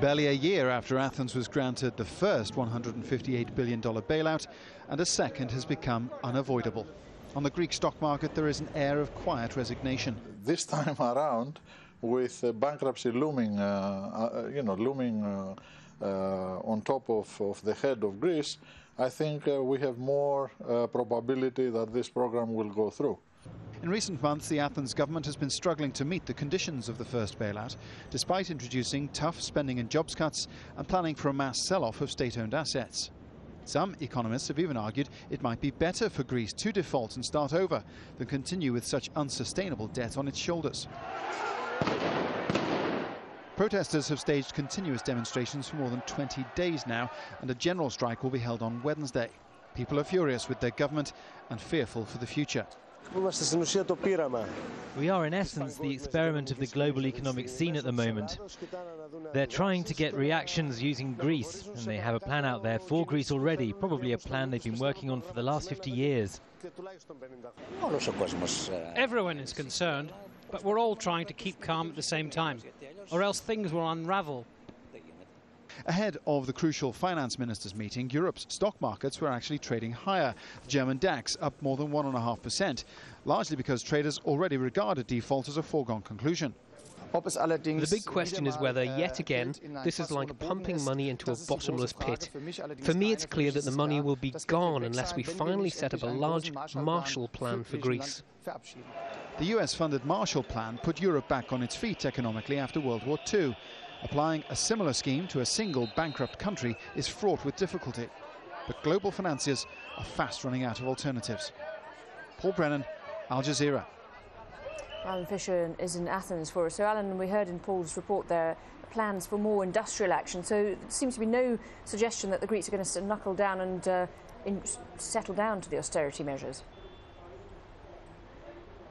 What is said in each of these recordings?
Barely a year after Athens was granted the first $158 billion bailout, and a second has become unavoidable. On the Greek stock market, there is an air of quiet resignation. This time around, with bankruptcy looming, on top of the head of Greece, I think we have more probability that this program will go through. In recent months, the Athens government has been struggling to meet the conditions of the first bailout, despite introducing tough spending and jobs cuts and planning for a mass sell-off of state-owned assets. Some economists have even argued it might be better for Greece to default and start over than continue with such unsustainable debt on its shoulders. Protesters have staged continuous demonstrations for more than 20 days now, and a general strike will be held on Wednesday. People are furious with their government and fearful for the future. We are in essence the experiment of the global economic scene at the moment. They're trying to get reactions using Greece, and they have a plan out there for Greece already, probably a plan they've been working on for the last 50 years. Everyone is concerned, but we're all trying to keep calm at the same time, or else things will unravel. Ahead of the crucial finance ministers' meeting, Europe's stock markets were actually trading higher. The German DAX up more than 1.5%, largely because traders already regard a default as a foregone conclusion. The big question is whether, yet again, this is like pumping money into a bottomless pit. For me, it's clear that the money will be gone unless we finally set up a large Marshall Plan for Greece. The US-funded Marshall Plan put Europe back on its feet economically after World War II. Applying a similar scheme to a single bankrupt country is fraught with difficulty. But global financiers are fast running out of alternatives. Paul Brennan, Al Jazeera. Alan Fisher is in Athens for us. So, Alan, we heard in Paul's report there plans for more industrial action. So there seems to be no suggestion that the Greeks are going to knuckle down and settle down to the austerity measures.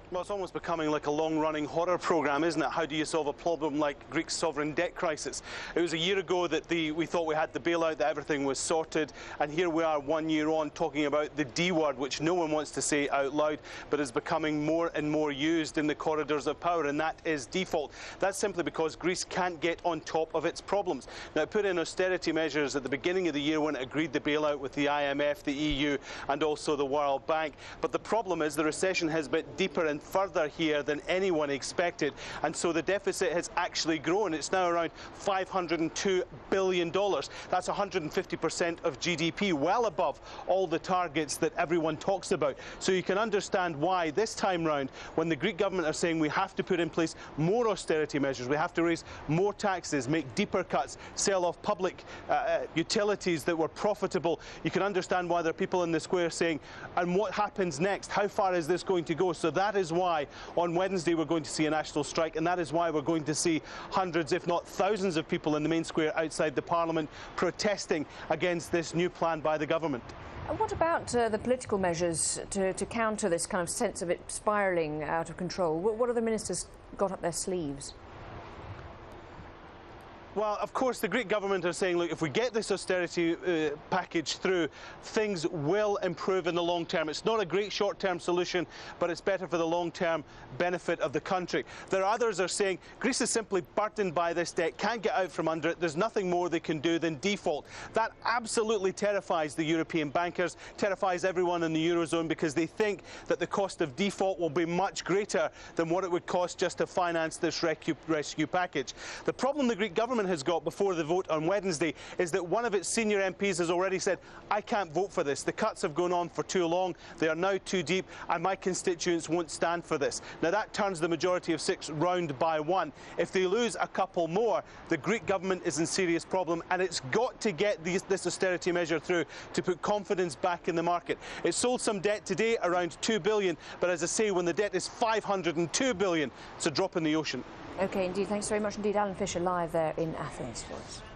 Well, it's almost becoming like a long-running horror programme, isn't it? How do you solve a problem like Greece's sovereign debt crisis? It was a year ago that we thought we had the bailout, that everything was sorted, and here we are 1 year on talking about the D word, which no one wants to say out loud, but is becoming more and more used in the corridors of power, and that is default. That's simply because Greece can't get on top of its problems. Now, it put in austerity measures at the beginning of the year when it agreed the bailout with the IMF, the EU, and also the World Bank. But the problem is the recession has been deeper and further here than anyone expected, and so the deficit has actually grown. It's now around $502 billion. That's 150% of GDP, well above all the targets that everyone talks about. So you can understand why this time round, when the Greek government are saying we have to put in place more austerity measures, we have to raise more taxes, make deeper cuts, sell off public utilities that were profitable, you can understand why there are people in the square saying, and what happens next? How far is this going to go? So that is why on Wednesday we're going to see a national strike, and that is why we're going to see hundreds, if not thousands, of people in the main square outside the Parliament protesting against this new plan by the government. And what about the political measures to counter this kind of sense of it spiralling out of control? What have the ministers got up their sleeves? Well, of course, the Greek government are saying, look, if we get this austerity package through, things will improve in the long term. It's not a great short-term solution, but it's better for the long-term benefit of the country. There are others are saying Greece is simply burdened by this debt, can't get out from under it. There's nothing more they can do than default. That absolutely terrifies the European bankers, terrifies everyone in the Eurozone, because they think that the cost of default will be much greater than what it would cost just to finance this rescue package. The problem the Greek government has got before the vote on Wednesday is that one of its senior MPs has already said, I can't vote for this. The cuts have gone on for too long, they are now too deep, and my constituents won't stand for this. Now that turns the majority of 6 round by 1. If they lose a couple more, the Greek government is in serious problem, and it's got to get this austerity measure through to put confidence back in the market. It sold some debt today, around $2 billion, but as I say, when the debt is $502 billion, it's a drop in the ocean. OK, indeed. Thanks very much indeed. Alan Fisher live there in Athens for us.